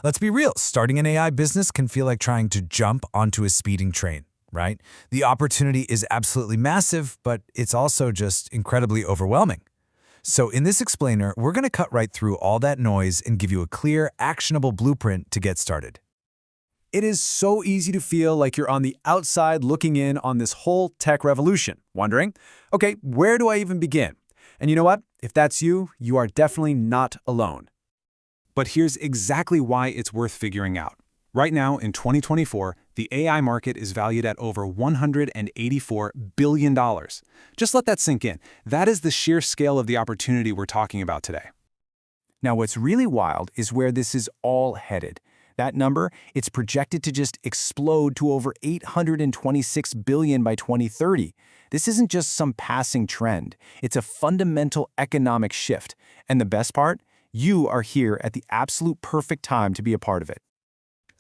Let's be real, starting an AI business can feel like trying to jump onto a speeding train, right? The opportunity is absolutely massive, but it's also just incredibly overwhelming. So in this explainer, we're going to cut right through all that noise and give you a clear, actionable blueprint to get started. It is so easy to feel like you're on the outside looking in on this whole tech revolution, wondering, okay, where do I even begin? And you know what? If that's you, you are definitely not alone. But here's exactly why it's worth figuring out. Right now, in 2024, the AI market is valued at over $184 billion. Just let that sink in. That is the sheer scale of the opportunity we're talking about today. Now, what's really wild is where this is all headed. That number, it's projected to just explode to over $826 billion by 2030. This isn't just some passing trend. It's a fundamental economic shift. And the best part? You are here at the absolute perfect time to be a part of it.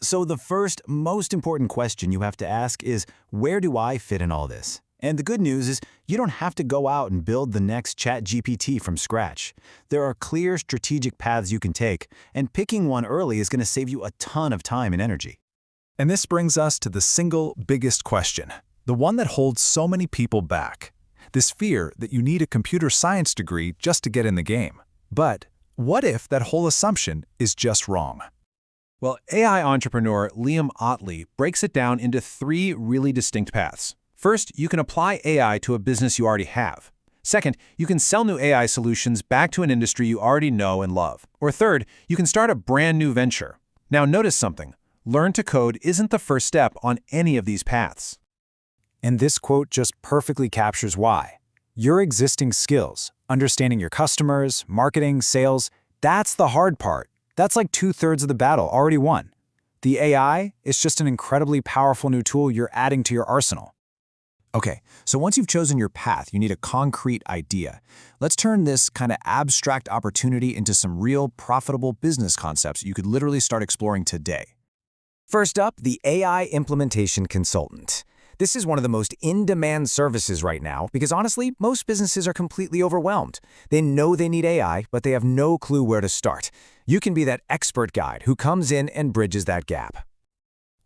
So the first, most important question you have to ask is, where do I fit in all this? And the good news is, you don't have to go out and build the next ChatGPT from scratch. There are clear strategic paths you can take, and picking one early is going to save you a ton of time and energy. And this brings us to the single biggest question, the one that holds so many people back. This fear that you need a computer science degree just to get in the game. But what if that whole assumption is just wrong? Well, AI entrepreneur Liam Otley breaks it down into three really distinct paths. First, you can apply AI to a business you already have. Second, you can sell new AI solutions back to an industry you already know and love. Or third, you can start a brand new venture. Now notice something. Learn to code isn't the first step on any of these paths. And this quote just perfectly captures why. Your existing skills, understanding your customers, marketing, sales, that's the hard part. That's like 2/3 of the battle already won. The AI is just an incredibly powerful new tool you're adding to your arsenal. Okay, so once you've chosen your path, you need a concrete idea. Let's turn this kind of abstract opportunity into some real profitable business concepts you could literally start exploring today. First up, the AI implementation consultant. This is one of the most in-demand services right now because honestly, most businesses are completely overwhelmed. They know they need AI, but they have no clue where to start. You can be that expert guide who comes in and bridges that gap.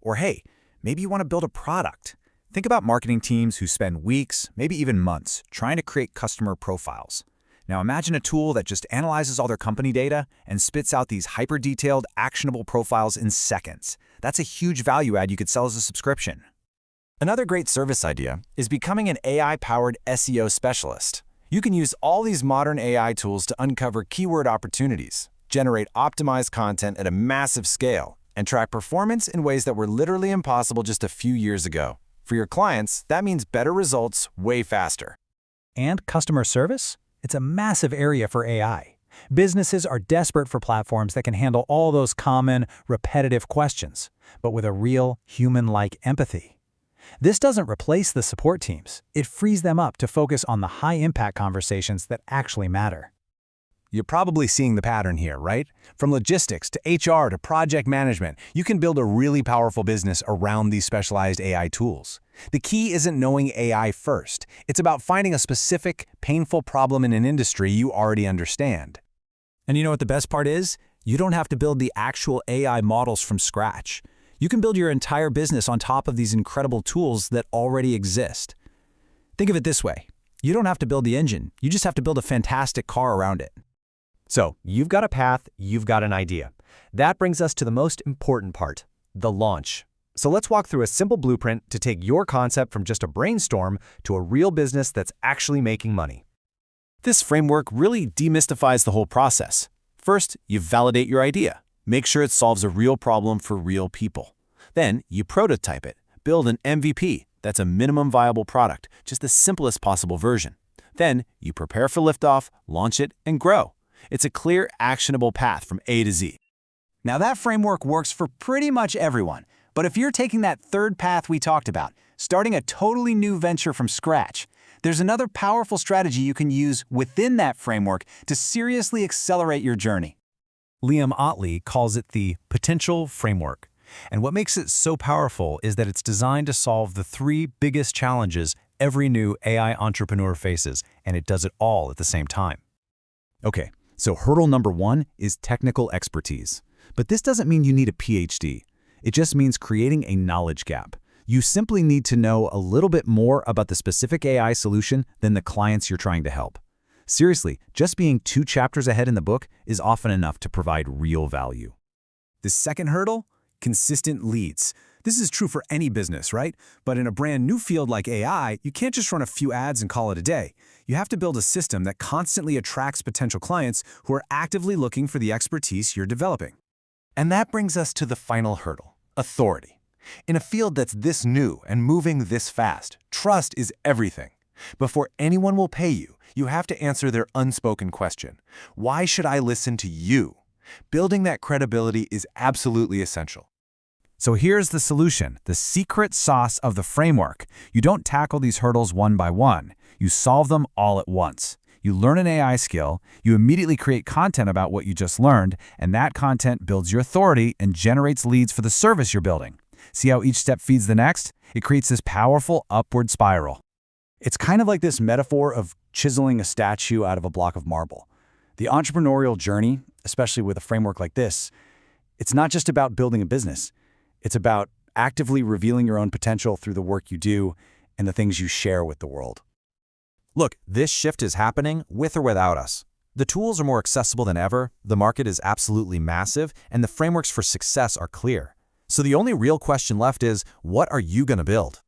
Or hey, maybe you want to build a product. Think about marketing teams who spend weeks, maybe even months, trying to create customer profiles. Now imagine a tool that just analyzes all their company data and spits out these hyper-detailed, actionable profiles in seconds. That's a huge value add you could sell as a subscription. Another great service idea is becoming an AI-powered SEO specialist. You can use all these modern AI tools to uncover keyword opportunities, generate optimized content at a massive scale, and track performance in ways that were literally impossible just a few years ago. For your clients, that means better results way faster. And customer service? It's a massive area for AI. Businesses are desperate for platforms that can handle all those common, repetitive questions, but with a real, human-like empathy. This doesn't replace the support teams. It frees them up to focus on the high-impact conversations that actually matter. You're probably seeing the pattern here, right? From logistics to HR to project management, you can build a really powerful business around these specialized AI tools. The key isn't knowing AI first. It's about finding a specific, painful problem in an industry you already understand. And you know what the best part is? You don't have to build the actual AI models from scratch. You can build your entire business on top of these incredible tools that already exist. Think of it this way. You don't have to build the engine. You just have to build a fantastic car around it. So, you've got a path, you've got an idea. That brings us to the most important part, the launch. So let's walk through a simple blueprint to take your concept from just a brainstorm to a real business that's actually making money. This framework really demystifies the whole process. First, you validate your idea. Make sure it solves a real problem for real people. Then, you prototype it. Build an MVP. That's a minimum viable product, just the simplest possible version. Then, you prepare for liftoff, launch it, and grow. It's a clear, actionable path from A to Z. Now that framework works for pretty much everyone, but if you're taking that third path we talked about, starting a totally new venture from scratch, there's another powerful strategy you can use within that framework to seriously accelerate your journey. Liam Otley calls it the potential framework. And what makes it so powerful is that it's designed to solve the three biggest challenges every new AI entrepreneur faces, and it does it all at the same time. Okay. So hurdle number one is technical expertise. But this doesn't mean you need a PhD. It just means creating a knowledge gap. You simply need to know a little bit more about the specific AI solution than the clients you're trying to help. Seriously, just being 2 chapters ahead in the book is often enough to provide real value. The second hurdle? Consistent leads. This is true for any business, right? But in a brand new field like AI, you can't just run a few ads and call it a day. You have to build a system that constantly attracts potential clients who are actively looking for the expertise you're developing. And that brings us to the final hurdle, authority. In a field that's this new and moving this fast, trust is everything. Before anyone will pay you, you have to answer their unspoken question. Why should I listen to you? Building that credibility is absolutely essential. So here's the solution, the secret sauce of the framework. You don't tackle these hurdles one by one. You solve them all at once. You learn an AI skill, you immediately create content about what you just learned, and that content builds your authority and generates leads for the service you're building. See how each step feeds the next? It creates this powerful upward spiral. It's kind of like this metaphor of chiseling a statue out of a block of marble. The entrepreneurial journey, especially with a framework like this, it's not just about building a business. It's about actively revealing your own potential through the work you do and the things you share with the world. Look, this shift is happening with or without us. The tools are more accessible than ever, the market is absolutely massive, and the frameworks for success are clear. So the only real question left is, what are you going to build?